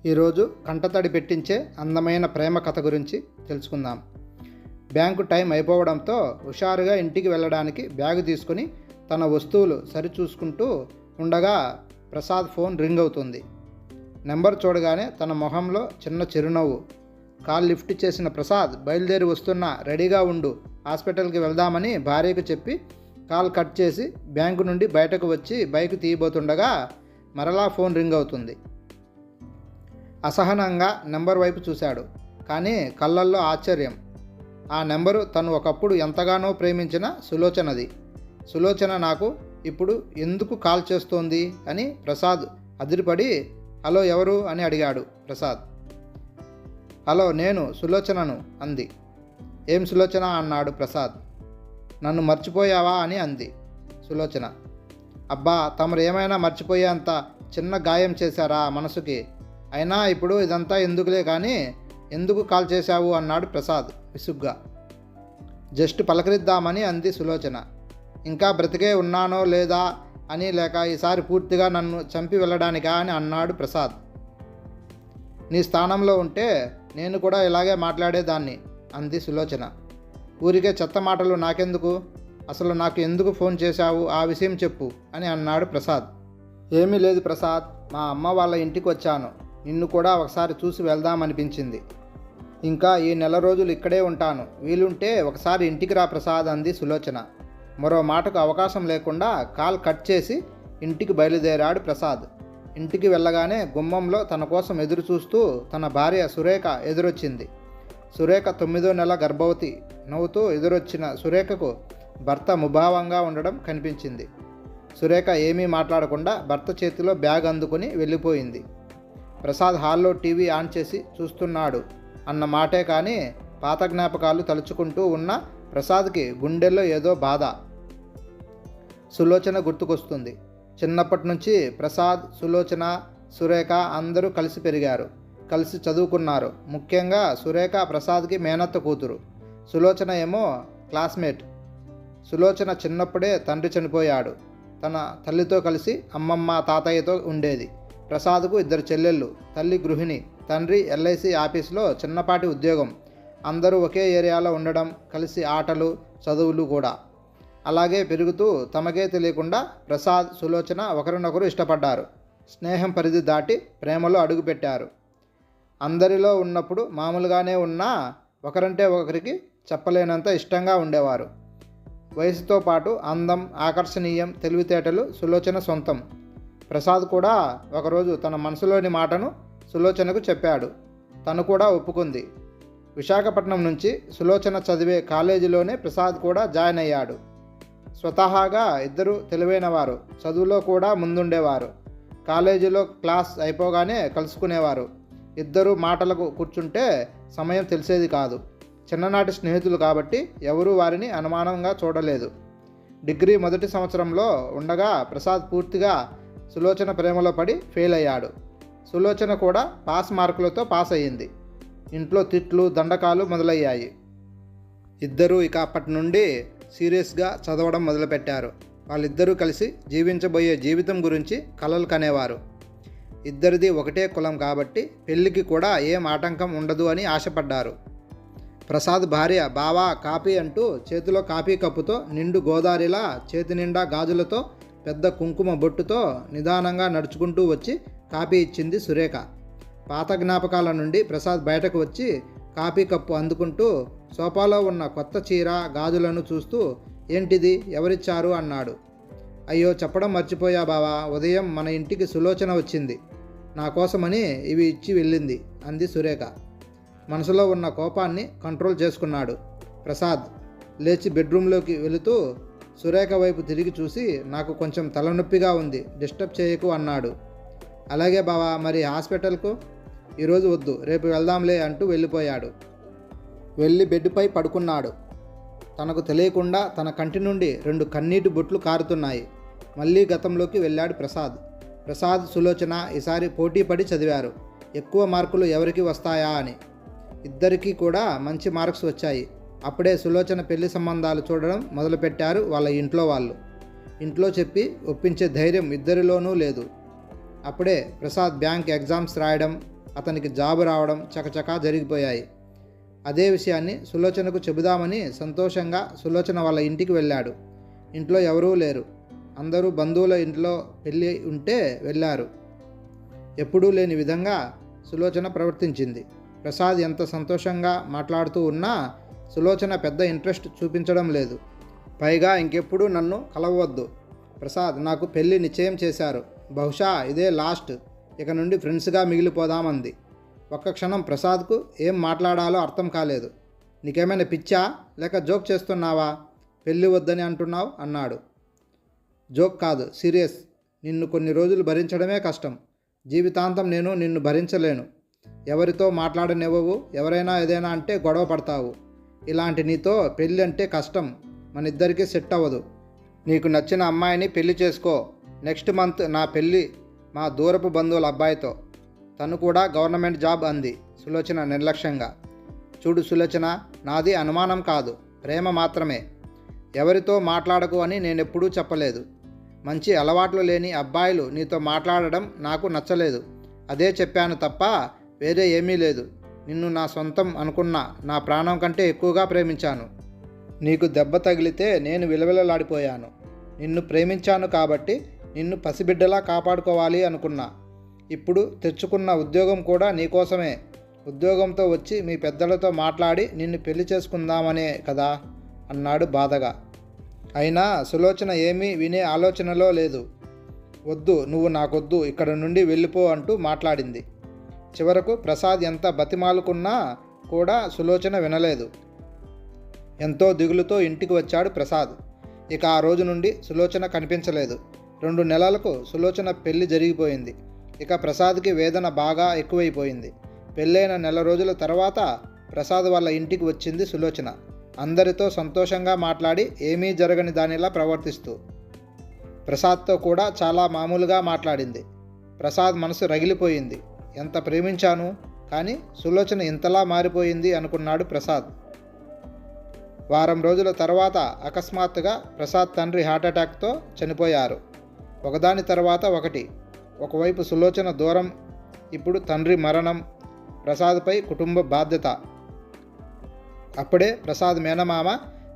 ఈరోజు కంటతడి పెట్టించే అందమైన ప్రేమ కథ గురించి తెలుసుకుందాం. బ్యాంకు టైం అయిపోవడంతో హుషారుగా ఇంటికి వెళ్ళడానికి బ్యాగు తీసుకుని తన వస్తువులు సరిచూసుకుంటూ ఉండగా ప్రసాద్ ఫోన్ రింగ్ అవుతుంది. నెంబర్ చూడగానే తన మొహంలో చిన్న చిరునవ్వు. కాల్ లిఫ్ట్ చేసిన ప్రసాద్ బయలుదేరి వస్తున్నా, రెడీగా ఉండు, హాస్పిటల్కి వెళ్దామని భార్యకు చెప్పి కాల్ కట్ చేసి బ్యాంకు నుండి బయటకు వచ్చి బైక్ తీయబోతుండగా మరలా ఫోన్ రింగ్ అవుతుంది. అసహనంగా నెంబర్ వైపు చూశాడు. కానీ కళ్ళల్లో ఆశ్చర్యం. ఆ నెంబరు తను ఒకప్పుడు ఎంతగానో ప్రేమించిన సులోచనది. సులోచన నాకు ఇప్పుడు ఎందుకు కాల్ చేస్తోంది అని ప్రసాద్ అదిరిపడి, హలో ఎవరు అని అడిగాడు ప్రసాద్. హలో, నేను సులోచనను అంది. ఏం సులోచన అన్నాడు ప్రసాద్. నన్ను మర్చిపోయావా అని అంది సులోచన. అబ్బా, తమరు ఏమైనా మర్చిపోయేంత చిన్న గాయం చేశారా మనసుకి? అయినా ఇప్పుడు ఇదంతా ఎందుకులే కానీ ఎందుకు కాల్ చేశావు అన్నాడు ప్రసాద్ విసుగ్గా. జస్ట్ పలకరిద్దామని అంది సులోచన. ఇంకా బ్రతికే ఉన్నానో లేదా అని, లేక ఈసారి పూర్తిగా నన్ను చంపి వెళ్ళడానికా అని అన్నాడు ప్రసాద్. నీ స్థానంలో ఉంటే నేను కూడా ఇలాగే మాట్లాడేదాన్ని అంది సులోచన. ఊరికే చెత్త మాటలు నాకెందుకు? అసలు నాకు ఎందుకు ఫోన్ చేశావు, ఆ విషయం చెప్పు అని అన్నాడు ప్రసాద్. ఏమీ లేదు ప్రసాద్, మా అమ్మ వాళ్ళ ఇంటికి వచ్చాను. నిన్ను కూడా ఒకసారి చూసి వెళ్దామనిపించింది. ఇంకా ఈ నెల రోజులు ఇక్కడే ఉంటాను. వీలుంటే ఒకసారి ఇంటికి రా ప్రసాద్ అంది సులోచన. మరో మాటకు అవకాశం లేకుండా కాల్ కట్ చేసి ఇంటికి బయలుదేరాడు ప్రసాద్. ఇంటికి వెళ్ళగానే గుమ్మంలో తన కోసం ఎదురు చూస్తూ తన భార్య సురేఖ ఎదురొచ్చింది. సురేఖ 9వ నెల గర్భవతి. నవ్వుతూ ఎదురొచ్చిన సురేఖకు భర్త ముభావంగా ఉండడం కనిపించింది. సురేఖ ఏమీ మాట్లాడకుండా భర్త చేతిలో బ్యాగ్ అందుకుని వెళ్ళిపోయింది. ప్రసాద్ హాల్లో టీవీ ఆన్ చేసి చూస్తున్నాడు అన్న మాటే కానీ పాత జ్ఞాపకాలు తలుచుకుంటూ ఉన్న ప్రసాద్కి గుండెల్లో ఏదో బాధ. సులోచన గుర్తుకొస్తుంది. చిన్నప్పటి నుంచి ప్రసాద్, సులోచన, సురేఖ అందరూ కలిసి పెరిగారు, కలిసి చదువుకున్నారు. ముఖ్యంగా సురేఖ ప్రసాద్కి మేనత్త కూతురు. సులోచన ఏమో క్లాస్మేట్. సులోచన చిన్నప్పుడే తండ్రి చనిపోయాడు. తన తల్లితో కలిసి అమ్మమ్మ, తాతయ్యతో ఉండేది. ప్రసాద్కు 2 చెల్లెళ్ళు. తల్లి గృహిణి, తండ్రి ఎల్ఐసి ఆఫీసులో చిన్నపాటి ఉద్యోగం. అందరూ ఒకే ఏరియాలో ఉండడం, కలిసి ఆటలు, చదువులు కూడా. అలాగే పెరుగుతూ తమకే తెలియకుండా ప్రసాద్, సులోచన ఒకరినొకరు ఇష్టపడ్డారు. స్నేహం పరిధి దాటి ప్రేమలో అడుగుపెట్టారు. అందరిలో ఉన్నప్పుడు మామూలుగానే ఉన్నా ఒకరంటే ఒకరికి చెప్పలేనంత ఇష్టంగా ఉండేవారు. వయసుతో పాటు అందం, ఆకర్షణీయం, తెలివితేటలు సులోచన సొంతం. ప్రసాద్ కూడా ఒకరోజు తన మనసులోని మాటను సులోచనకు చెప్పాడు. తను కూడా ఒప్పుకుంది. విశాఖపట్నం నుంచి సులోచన చదివే కాలేజీలోనే ప్రసాద్ కూడా జాయిన్ అయ్యాడు. స్వతహాగా ఇద్దరు తెలివైనవారు, చదువులో కూడా ముందుండేవారు. కాలేజీలో క్లాస్ అయిపోగానే కలుసుకునేవారు. ఇద్దరు మాటలకు కూర్చుంటే సమయం తెలిసేది కాదు. చిన్ననాటి స్నేహితులు కాబట్టి ఎవరూ వారిని అనుమానంగా చూడలేదు. డిగ్రీ మొదటి సంవత్సరంలో ఉండగా ప్రసాద్ పూర్తిగా సులోచన ప్రేమలో పడి ఫెయిల్ అయ్యాడు. సులోచన కూడా పాస్ మార్కులతో పాస్ అయ్యింది. ఇంట్లో తిట్లు, దండకాలు మొదలయ్యాయి. ఇద్దరూ ఇక అప్పటి నుండి సీరియస్గా చదవడం మొదలుపెట్టారు. వాళ్ళిద్దరూ కలిసి జీవించబోయే జీవితం గురించి కలలు కనేవారు. ఇద్దరిది ఒకటే కులం కాబట్టి పెళ్లికి కూడా ఏం ఆటంకం ఉండదు అని ఆశపడ్డారు. ప్రసాద్ భార్య బావా కాఫీ అంటూ చేతిలో కాఫీ కప్పుతో నిండు గోదారిలా, చేతి నిండా గాజులతో, పెద్ద కుంకుమ బొట్టుతో నిదానంగా నడుచుకుంటూ వచ్చి కాఫీ ఇచ్చింది సురేఖ. పాత జ్ఞాపకాల నుండి ప్రసాద్ బయటకు వచ్చి కాఫీ కప్పు అందుకుంటూ సోఫాలో ఉన్న కొత్త చీర, గాజులను చూస్తూ ఏంటిది, ఎవరిచ్చారు అన్నాడు. అయ్యో, చెప్పడం మర్చిపోయా బావా, ఉదయం మన ఇంటికి సులోచన వచ్చింది. నా కోసమని ఇవి ఇచ్చి వెళ్ళింది అంది సురేఖ. మనసులో ఉన్న కోపాన్ని కంట్రోల్ చేసుకున్నాడు ప్రసాద్. లేచి బెడ్రూమ్లోకి వెళుతూ సురేఖ వైపు తిరిగి చూసి, నాకు కొంచెం తలనొప్పిగా ఉంది, డిస్టర్బ్ చేయకు అన్నాడు. అలాగే బావా, మరి హాస్పిటల్కు? ఈరోజు వద్దు, రేపు వెళ్దాంలే అంటూ వెళ్ళిపోయాడు. వెళ్ళి బెడ్పై పడుకున్నాడు. తనకు తెలియకుండా తన కంటి నుండి 2 కన్నీటి బొట్లు కారుతున్నాయి. మళ్ళీ గతంలోకి వెళ్ళాడు ప్రసాద్. ప్రసాద్, సులోచన ఈసారి పోటీ పడి చదివారు. ఎక్కువ మార్కులు ఎవరికి వస్తాయా అని. ఇద్దరికీ కూడా మంచి మార్క్స్ వచ్చాయి. అప్పుడే సులోచన పెళ్లి సంబంధాలు చూడడం మొదలుపెట్టారు వాళ్ళ ఇంట్లో వాళ్ళు. ఇంట్లో చెప్పి ఒప్పించే ధైర్యం ఇద్దరిలోనూ లేదు. అప్పుడే ప్రసాద్ బ్యాంక్ ఎగ్జామ్స్ రాయడం, అతనికి జాబు రావడం చకచకా జరిగిపోయాయి. అదే విషయాన్ని సులోచనకు చెబుదామని సంతోషంగా సులోచన వాళ్ళ ఇంటికి వెళ్ళాడు. ఇంట్లో ఎవరూ లేరు. అందరూ బంధువుల ఇంట్లో పెళ్ళి ఉంటే వెళ్ళారు. ఎప్పుడూ లేని విధంగా సులోచన ప్రవర్తించింది. ప్రసాద్ ఎంత సంతోషంగా మాట్లాడుతూ ఉన్నా సులోచన పెద్ద ఇంట్రెస్ట్ చూపించడం లేదు. పైగా ఇంకెప్పుడు నన్ను కలవవద్దు ప్రసాద్, నాకు పెళ్ళి నిశ్చయం చేశారు, బహుశా ఇదే లాస్ట్, ఇక నుండి ఫ్రెండ్స్గా మిగిలిపోదామంది. ఒక్క క్షణం ప్రసాద్కు ఏం మాట్లాడాలో అర్థం కాలేదు. నీకేమైనా పిచ్చా లేక జోక్ చేస్తున్నావా? పెళ్ళి వద్దని అంటున్నావు అన్నాడు. జోక్ కాదు, సీరియస్. నిన్ను కొన్ని రోజులు భరించడమే కష్టం. జీవితాంతం నేను నిన్ను భరించలేను. ఎవరితో మాట్లాడనివ్వవు, ఎవరైనా ఏదైనా అంటే గొడవ పడతావు. ఇలాంటి నీతో పెళ్ళి అంటే కష్టం, మన ఇద్దరికీ సెట్ అవ్వదు. నీకు నచ్చిన అమ్మాయిని పెళ్లి చేసుకో. నెక్స్ట్ మంత్ నా పెళ్ళి మా దూరపు బంధువుల అబ్బాయితో. తను కూడా గవర్నమెంట్ జాబ్ అంది సులోచన నిర్లక్ష్యంగా. చూడు సులోచన, నాది అనుమానం కాదు, ప్రేమ మాత్రమే. ఎవరితో మాట్లాడకు అని నేనెప్పుడూ చెప్పలేదు. మంచి అలవాట్లు లేని అబ్బాయిలు నీతో మాట్లాడడం నాకు నచ్చలేదు. అదే చెప్పాను తప్ప వేరే ఏమీ లేదు. నిన్ను నా సొంతం అనుకున్నా, నా ప్రాణం కంటే ఎక్కువగా ప్రేమించాను. నీకు దెబ్బ తగిలితే నేను విలవిలలాడిపోయాను. నిన్ను ప్రేమించాను కాబట్టి నిన్ను పసిబిడ్డలా కాపాడుకోవాలి అనుకున్నా. ఇప్పుడు తెచ్చుకున్న ఉద్యోగం కూడా నీకోసమే. ఉద్యోగంతో వచ్చి మీ పెద్దలతో మాట్లాడి నిన్ను పెళ్లి చేసుకుందామనే కదా అన్నాడు బాధగా. అయినా సులోచన ఏమీ వినే ఆలోచనలో లేదు. వద్దు, నువ్వు నాకొద్దు, ఇక్కడ నుండి వెళ్ళిపో అంటూ మాట్లాడింది. చివరకు ప్రసాద్ ఎంత బతిమాలుకున్నా కూడా సులోచన వినలేదు. ఎంతో దిగులుతో ఇంటికి వచ్చాడు ప్రసాద్. ఇక ఆ రోజు నుండి సులోచన కనిపించలేదు. 2 నెలలకు సులోచన పెళ్లి జరిగిపోయింది. ఇక ప్రసాద్కి వేదన బాగా ఎక్కువైపోయింది. పెళ్ళైన నెల రోజుల తర్వాత ప్రసాద్ వాళ్ళ ఇంటికి వచ్చింది సులోచన. అందరితో సంతోషంగా మాట్లాడి ఏమీ జరగని దానిలా ప్రవర్తిస్తూ. ప్రసాద్తో కూడా చాలా మామూలుగా మాట్లాడింది. ప్రసాద్ మనసు రగిలిపోయింది. ఎంత ప్రేమించాను, కానీ సులోచన ఇంతలా మారిపోయింది అనుకున్నాడు ప్రసాద్. వారం రోజుల తర్వాత అకస్మాత్తుగా ప్రసాద్ తండ్రి హార్ట్అటాక్తో చనిపోయారు. ఒకదాని తర్వాత ఒకటి. ఒకవైపు సులోచన దూరం, ఇప్పుడు తండ్రి మరణం, ప్రసాద్పై కుటుంబ బాధ్యత. అప్పుడే ప్రసాద్ మేనమామ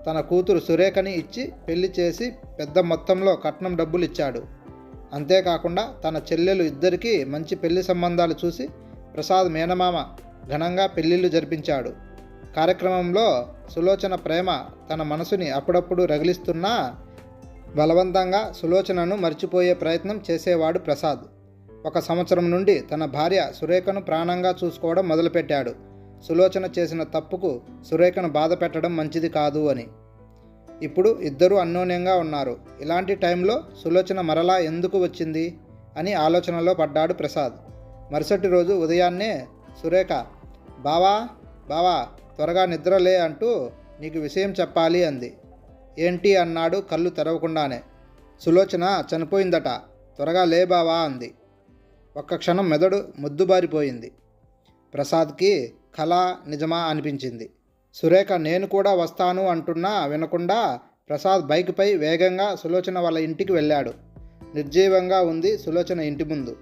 తన కూతురు సురేఖని ఇచ్చి పెళ్లి చేసి పెద్ద మొత్తంలో కట్నం డబ్బులు ఇచ్చాడు. అంతేకాకుండా తన చెల్లెలు ఇద్దరికీ మంచి పెళ్లి సంబంధాలు చూసి ప్రసాద్ మేనమామ ఘనంగా పెళ్లిళ్ళు జరిపించాడు. కార్యక్రమంలో సులోచన ప్రేమ తన మనసుని అప్పుడప్పుడు రగిలిస్తున్నా బలవంతంగా సులోచనను మర్చిపోయే ప్రయత్నం చేసేవాడు ప్రసాద్. 1 సంవత్సరం నుండి తన భార్య సురేఖను ప్రాణంగా చూసుకోవడం మొదలుపెట్టాడు. సులోచన చేసిన తప్పుకు సురేఖను బాధ పెట్టడం మంచిది కాదు అని. ఇప్పుడు ఇద్దరూ అన్యోన్యంగా ఉన్నారు. ఇలాంటి టైంలో సులోచన మరలా ఎందుకు వచ్చింది అని ఆలోచనలో పడ్డాడు ప్రసాద్. మరుసటి రోజు ఉదయాన్నే సురేఖ, బావా బావా త్వరగా నిద్రలే అంటూ నీకు విషయం చెప్పాలి అంది. ఏంటి అన్నాడు కళ్ళు తెరవకుండానే. సులోచన చనిపోయిందట, త్వరగా లే బావా అంది. ఒక్క క్షణం మెదడు మొద్దుబారిపోయింది. ప్రసాద్కి కళ నిజమా అనిపించింది. సురేఖ నేను కూడా వస్తాను అంటున్నా వినకుండా ప్రసాద్ బైక్పై వేగంగా సులోచన వాళ్ళ ఇంటికి వెళ్ళాడు. నిర్జీవంగా ఉంది సులోచన ఇంటి ముందు.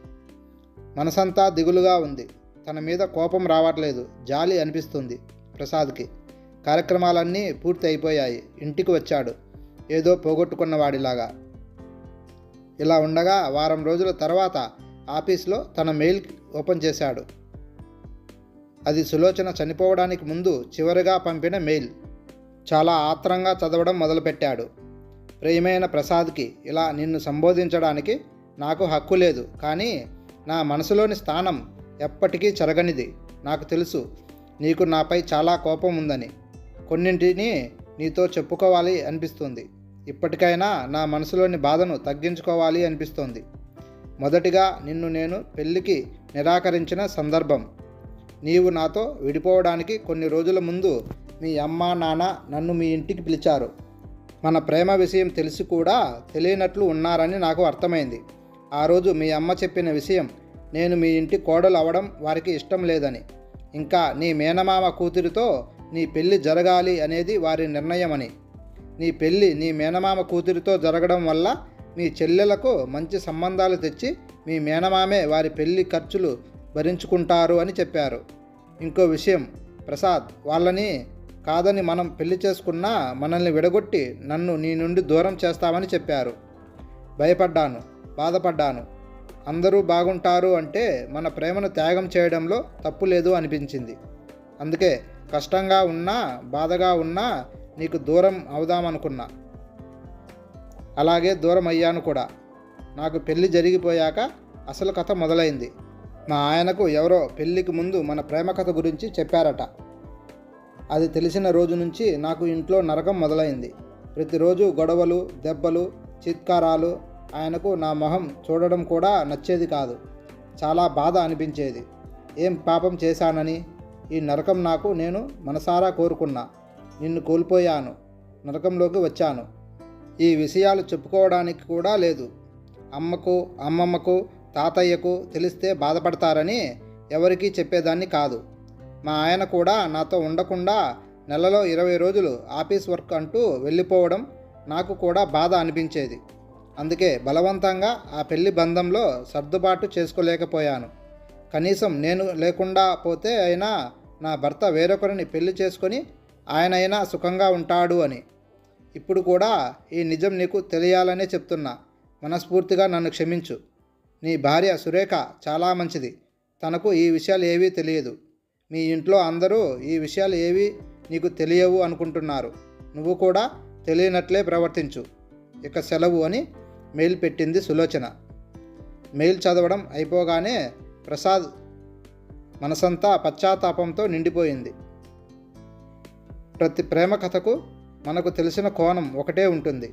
మనసంతా దిగులుగా ఉంది. తన మీద కోపం రావట్లేదు, జాలి అనిపిస్తుంది ప్రసాద్కి. కార్యక్రమాలన్నీ పూర్తి అయిపోయాయి. ఇంటికి వచ్చాడు ఏదో పోగొట్టుకున్నవాడిలాగా. ఇలా ఉండగా వారం రోజుల తర్వాత ఆఫీస్లో తన మెయిల్ ఓపెన్ చేశాడు. అది సులోచన చనిపోవడానికి ముందు చివరిగా పంపిన మెయిల్. చాలా ఆత్రంగా చదవడం మొదలుపెట్టాడు. ప్రియమైన ప్రసాద్కి, ఇలా నిన్ను సంబోధించడానికి నాకు హక్కు లేదు, కానీ నా మనసులోని స్థానం ఎప్పటికీ చెరగనిది. నాకు తెలుసు నీకు నాపై చాలా కోపం ఉందని. కొన్నింటిని నీతో చెప్పుకోవాలి అనిపిస్తుంది. ఇప్పటికైనా నా మనసులోని బాధను తగ్గించుకోవాలి అనిపిస్తోంది. మొదటిగా నిన్ను నేను పెళ్ళికి నిరాకరించిన సందర్భం. నీవు నాతో విడిపోవడానికి కొన్ని రోజుల ముందు మీ అమ్మ నాన్న నన్ను మీ ఇంటికి పిలిచారు. మన ప్రేమ విషయం తెలిసి కూడా తెలియనట్లు ఉన్నారని నాకు అర్థమైంది. ఆ రోజు మీ అమ్మ చెప్పిన విషయం, నేను మీ ఇంటి కోడలు అవడం వారికి ఇష్టం లేదని, ఇంకా నీ మేనమామ కూతురితో నీ పెళ్ళి జరగాలి అనేది వారి నిర్ణయమని. నీ పెళ్ళి నీ మేనమామ కూతురితో జరగడం వల్ల మీ చెల్లెలకు మంచి సంబంధాలు తెచ్చి మీ మేనమామే వారి పెళ్లి ఖర్చులు భరించుకుంటారు అని చెప్పారు. ఇంకో విషయం, ప్రసాద్ వాళ్ళని కాదని మనం పెళ్లి చేసుకున్నా మనల్ని విడగొట్టి నన్ను నీ నుండి దూరం చేస్తామని చెప్పారు. భయపడ్డాను, బాధపడ్డాను. అందరూ బాగుంటారు అంటే మన ప్రేమను త్యాగం చేయడంలో తప్పు లేదు అనిపించింది. అందుకే కష్టంగా ఉన్నా బాధగా ఉన్నా నీకు దూరం అవుదామనుకున్నా. అలాగే దూరం అయ్యాను కూడా. నాకు పెళ్లి జరిగిపోయాక అసలు కథ మొదలైంది. మా ఆయనకు ఎవరో పెళ్లికి ముందు మన ప్రేమ కథ గురించి చెప్పారట. అది తెలిసిన రోజు నుంచి నాకు ఇంట్లో నరకం మొదలైంది. ప్రతిరోజు గొడవలు, దెబ్బలు, చిత్కారాలు. ఆయనకు నా మొహం చూడడం కూడా నచ్చేది కాదు. చాలా బాధ అనిపించేది. ఏం పాపం చేశానని ఈ నరకం నాకు నేను మనసారా కోరుకున్నా. నిన్ను కోల్పోయాను, నరకంలోకి వచ్చాను. ఈ విషయాలు చెప్పుకోవడానికి కూడా లేదు. అమ్మకు, అమ్మమ్మకు, తాతయ్యకు తెలిస్తే బాధపడతారని ఎవరికీ చెప్పేదాన్ని కాదు. మా ఆయన కూడా నాతో ఉండకుండా నెలలో 20 రోజులు ఆఫీస్ వర్క్ అంటూ వెళ్ళిపోవడం నాకు కూడా బాధ అనిపించేది. అందుకే బలవంతంగా ఆ పెళ్లి బంధంలో సర్దుబాటు చేసుకోలేకపోయాను. కనీసం నేను లేకుండా పోతే అయినా నా భర్త వేరొకరిని పెళ్లి చేసుకొని ఆయనైనా సుఖంగా ఉంటాడు అని. ఇప్పుడు కూడా ఈ నిజం నీకు తెలియాలనే చెప్తున్నా. మనస్ఫూర్తిగా నన్ను క్షమించు. నీ భార్య సురేఖ చాలా మంచిది. తనకు ఈ విషయాలు ఏవీ తెలియదు. మీ ఇంట్లో అందరూ ఈ విషయాలు ఏవీ నీకు తెలియవు అనుకుంటున్నారు. నువ్వు కూడా తెలియనట్లే ప్రవర్తించు. ఇక సెలవు అని మెయిల్ పెట్టింది సులోచన. మెయిల్ చదవడం అయిపోగానే ప్రసాద్ మనసంతా పశ్చాత్తాపంతో నిండిపోయింది. ప్రతి ప్రేమ కథకు మనకు తెలిసిన కోణం ఒకటే ఉంటుంది.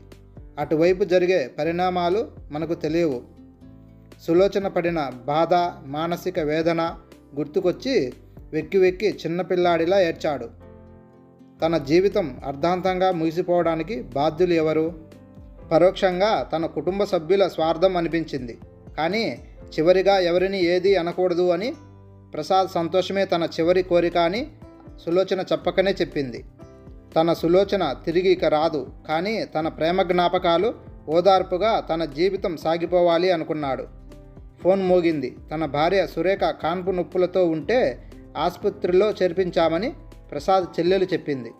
అటువైపు జరిగే పరిణామాలు మనకు తెలియవు. సులోచన పడిన బాధ, మానసిక వేదన గుర్తుకొచ్చి వెక్కి వెక్కి చిన్నపిల్లాడిలా ఏడ్చాడు. తన జీవితం అర్ధాంతంగా ముగిసిపోవడానికి బాధ్యులు ఎవరు? పరోక్షంగా తన కుటుంబ సభ్యుల స్వార్థం అనిపించింది. కానీ చివరిగా ఎవరిని ఏది అనకూడదు అని ప్రసాద్ సంతోషమే తన చివరి కోరిక అని సులోచన చెప్పకనే చెప్పింది. తన సులోచన తిరిగి ఇక రాదు, కానీ తన ప్రేమ జ్ఞాపకాలు ఓదార్పుగా తన జీవితం సాగిపోవాలి అనుకున్నాడు. ఫోన్ మోగింది. తన భార్య సురేఖ కాన్పు నొప్పులతో ఉంటే ఆసుపత్రిలో చేర్పించామని ప్రసాద్ చెల్లెలు చెప్పింది.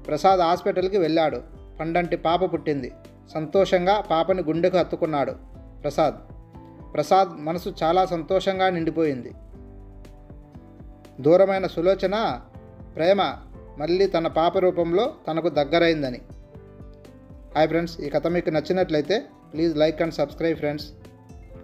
ప్రసాద్ హాస్పిటల్కి వెళ్ళాడు. పండంటి పాప పుట్టింది. సంతోషంగా పాపని గుండెకు హత్తుకున్నాడు ప్రసాద్ మనసు చాలా సంతోషంగా నిండిపోయింది. దూరమైన సులోచన ప్రేమ మళ్ళీ తన పాప రూపంలో తనకు దగ్గరైందని. హాయ్ ఫ్రెండ్స్, ఈ కథ మీకు నచ్చినట్లయితే please like and subscribe friends.